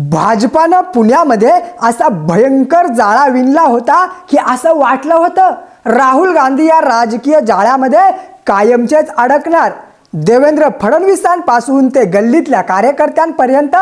भाजपानं पुण्यामध्ये असा भयंकर जाळा विणला होता की असं वाटलं होतं राहुल गांधी या राजकीय जाळ्यामध्ये कायमचेच अडकणार। देवेंद्र फडणवीसांपासून ते गल्लीतल्या कार्यकर्त्यांपर्यंत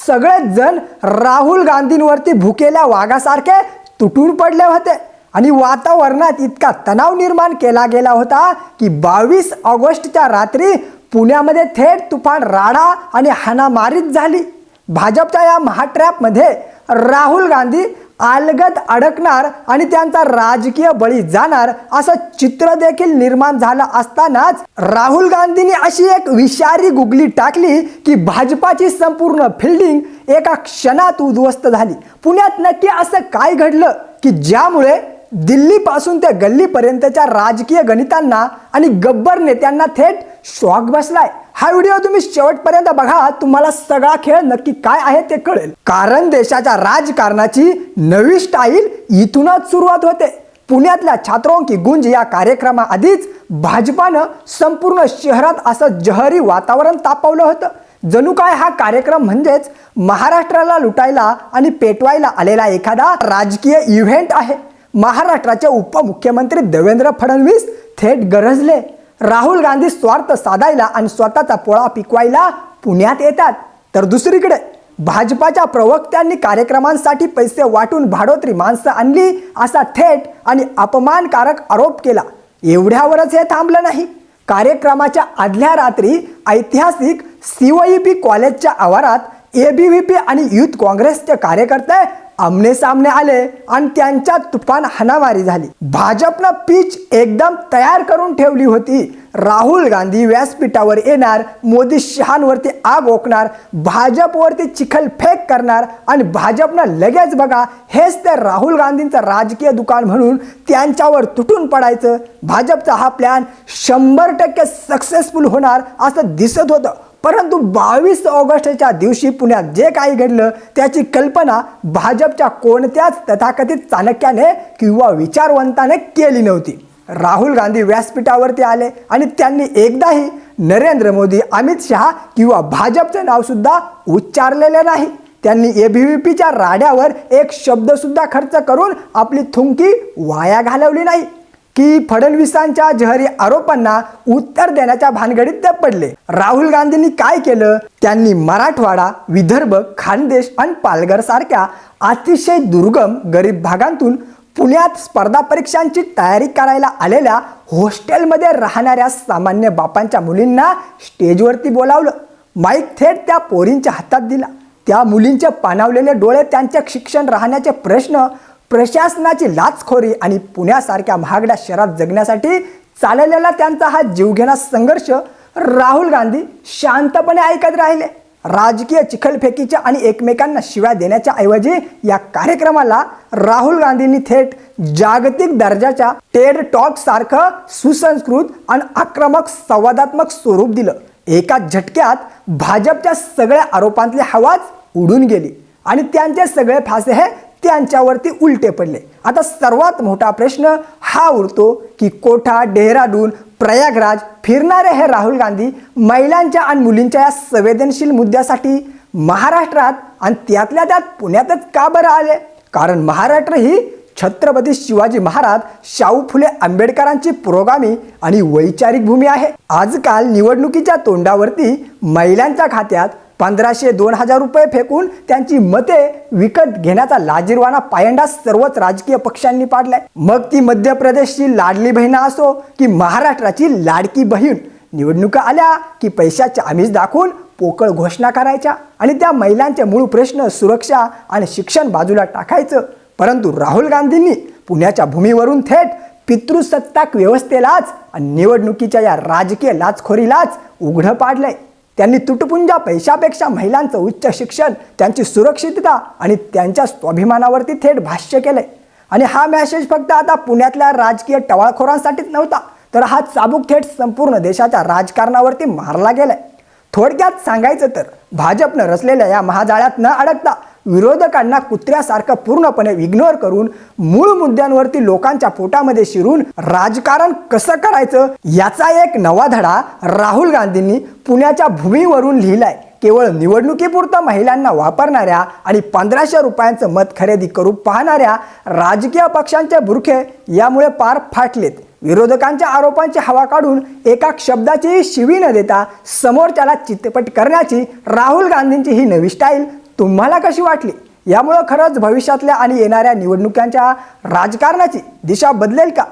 सगळेच जण राहुल गांधींवरती भुकेल्या वाघासारखे तुटून पडले होते आणि वातावरणात इतका तणाव निर्माण केला गेला होता की 22 ऑगस्टच्या रात्री पुण्यामध्ये थेट तुफान राडा आणि हाणामारीच झाली। भाजपच्या या महाट्रॅपमध्ये राहुल गांधी अलगद अडकणार आणि त्यांचा राजकीय बळी जाणार असं चित्र देखील निर्माण झालं असतानाच राहुल गांधींनी अशी एक विषारी गुगली टाकली की भाजपाची संपूर्ण फिल्डिंग एका क्षणात उद्ध्वस्त झाली। पुण्यात नक्की असं काय घडलं की ज्यामुळे दिल्लीपासून ते गल्लीपर्यंतच्या राजकीय गणितांना आणि गब्बर नेत्यांना थेट शॉक बसलाय? हा व्हिडिओ तुम्ही शेवटपर्यंत बघा, तुम्हाला सगळा खेळ नक्की काय आहे ते कळेल। कारण देशाच्या राजकारणाची नवी स्टाईल इथूनच सुरुवात होते। पुण्यातल्या छात्रों की गुंज या कार्यक्रमाआधीच भाजपानं संपूर्ण शहरात असं जहरी वातावरण तापवलं होतं। जणू काय हा कार्यक्रम म्हणजेच महाराष्ट्राला लुटायला आणि पेटवायला आलेला एखादा राजकीय इव्हेंट आहे। महाराष्ट्राचे उपमुख्यमंत्री देवेंद्र फडणवीस थेट गरजले। राहुल गांधी स्वार्थ साधायला आणि स्वतःचा पोळा पिकवायला पुण्यात येतात, तर दुसरीकडे भाजपाच्या प्रवक्त्यांनी कार्यक्रमांसाठी पैसे वाटून भाडोत्री माणसं आणली असा थेट आणि अपमानकारक आरोप केला। एवढ्यावरच हे थांबलं नाही। कार्यक्रमाच्या आदल्या रात्री ऐतिहासिक CYP कॉलेजच्या आवारात ABVP आणि युथ काँग्रेसचे कार्यकर्ते आमने सामने आले आणि त्यांच्यात तुफान हाणामारी झाली। भाजपनं पिच एकदम तयार करून ठेवली होती। राहुल गांधी व्यासपीठावर येणार, मोदी शहांवरती आग ओकणार, भाजपवरती चिखलफेक करणार आणि भाजपनं लगेच बघा हेच ते राहुल गांधींचं राजकीय दुकान म्हणून त्यांच्यावर तुटून पडायचं। भाजपचा हा प्लॅन 100% सक्सेसफुल होणार असं दिसत होतं। परंतु 22 ऑगस्टच्या दिवशी पुण्यात जे काही घडलं त्याची कल्पना भाजपच्या कोणत्याच तथाकथित चाणक्याने किंवा विचारवंताने केली नव्हती। राहुल गांधी व्यासपीठावरती आले आणि त्यांनी एकदाही नरेंद्र मोदी, अमित शहा किंवा भाजपचे नाव सुद्धा उच्चारलेले नाही। त्यांनी ABVPच्या राड्यावर एक शब्द सुद्धा खर्च करून आपली थुंकी वाया घालवली नाही की फडणवीसांच्या जहरी आरोपांना उत्तर देण्याच्या भानगडीत ते पडले। राहुल गांधींनी काय केलं? त्यांनी मराठवाडा, विदर्भ, खानदेश आणि पालघर सारख्या अतिशय दुर्गम गरीब भागांतून पुण्यात स्पर्धा परीक्षांची तयारी करायला आलेल्या हॉस्टेलमध्ये राहणाऱ्या सामान्य बापांच्या मुलींना स्टेजवरती बोलावलं। माईक थेट त्या पोरींच्या हातात दिला। त्या मुलींचे पाणावलेले डोळे, त्यांचे शिक्षण, राहण्याचे प्रश्न, प्रशासनाची लाचखोरी आणि पुण्यासारख्या महागड्या शहरात जगण्यासाठी चाललेला त्यांचा हा जीवघेणा संघर्ष राहुल गांधी शांतपणे ऐकत राहिले। राजकीय चिखलफेकीच्या आणि एकमेकांना शिव्या देण्याच्या ऐवजी या कार्यक्रमाला राहुल गांधींनी थेट जागतिक दर्जाच्या टेड टॉक सारखं सुसंस्कृत आणि आक्रमक संवादात्मक स्वरूप दिलं। एका झटक्यात भाजपच्या सगळ्या आरोपांतली हवाच उडून गेली आणि त्यांचे सगळे फासे हे त्यांच्यावरती उलटे पडले। आता सर्वात मोठा प्रश्न हा उरतो की कोठा, डेहराडून, प्रयागराज फिरणारे हे राहुल गांधी महिलांच्या आणि मुलींच्या या संवेदनशील मुद्द्यासाठी महाराष्ट्रात आणि त्यातल्या त्यात पुण्यातच का बरं आले? कारण महाराष्ट्र ही छत्रपती शिवाजी महाराज, शाहू फुले आंबेडकरांची पुरोगामी आणि वैचारिक भूमी आहे। आजकाल निवडणुकीच्या तोंडावरती महिलांच्या खात्यात 1500-2000 रुपये फेकून त्यांची मते विकत घेण्याचा लाजिरवाणा पायंडा सर्वच राजकीय पक्षांनी पाडलाय। मग ती मध्य प्रदेशची लाडली बहीण असो की महाराष्ट्राची लाडकी बहीण, निवडणुका आल्या की पैशाचे आमिष दाखवून पोकळ घोषणा करायच्या आणि त्या महिलांचे मूळ प्रश्न सुरक्षा आणि शिक्षण बाजूला टाकायचं। परंतु राहुल गांधींनी पुण्याच्या भूमीवरून थेट पितृसत्ताक व्यवस्थेलाच आणि निवडणुकीच्या या राजकीय लाचखोरीलाच उघडं पाडलंय। त्यांनी तुटपुंजा पैशापेक्षा महिलांचं उच्च शिक्षण, त्यांची सुरक्षितता आणि त्यांच्या स्वाभिमानावरती थेट भाष्य केलंय। आणि हा मेसेज फक्त आता पुण्यातल्या राजकीय टवाळखोरांसाठीच नव्हता, तर हा चाबूक थेट संपूर्ण देशाच्या राजकारणावरती मारला गेलाय। थोडक्यात सांगायचं तर भाजपनं रचलेल्या या महाजाळ्यात न अडकता विरोधकांना कुत्र्यासारखं पूर्णपणे इग्नोर करून मूळ मुद्द्यांवरती लोकांच्या पोटामध्ये शिरून राजकारण कसं करायचं याचा एक नवा धडा राहुल गांधींनी पुण्याच्या भूमीवरून लिहिलाय। केवळ निवडणुकीपुरतं महिलांना वापरणाऱ्या आणि 1500 रुपयांचं मत खरेदी करू पाहणाऱ्या राजकीय पक्षांचे बुरखे यामुळे पार फाटलेत. विरोधकांच्या आरोपांची हवा काढून एका शब्दाची शिवी न देता समोरच्याला चितपट करण्याची राहुल गांधींची ही नवी स्टाईल तुम्हाला कशी वाटली? यामुळे खरंच भविष्यातल्या आणि येणाऱ्या निवडणुकांच्या राजकारणाची दिशा बदलेल का?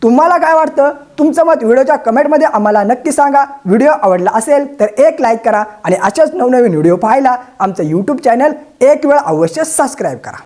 तुम्हाला काय वाटतं? तुमचं मत व्हिडिओच्या कमेंटमध्ये आम्हाला नक्की सांगा. व्हिडिओ आवडला असेल तर एक लाईक करा आणि अशाच नवनवीन व्हिडिओ पाहायला आमचं यूट्यूब चॅनल एक वेळ अवश्य सबस्क्राईब करा.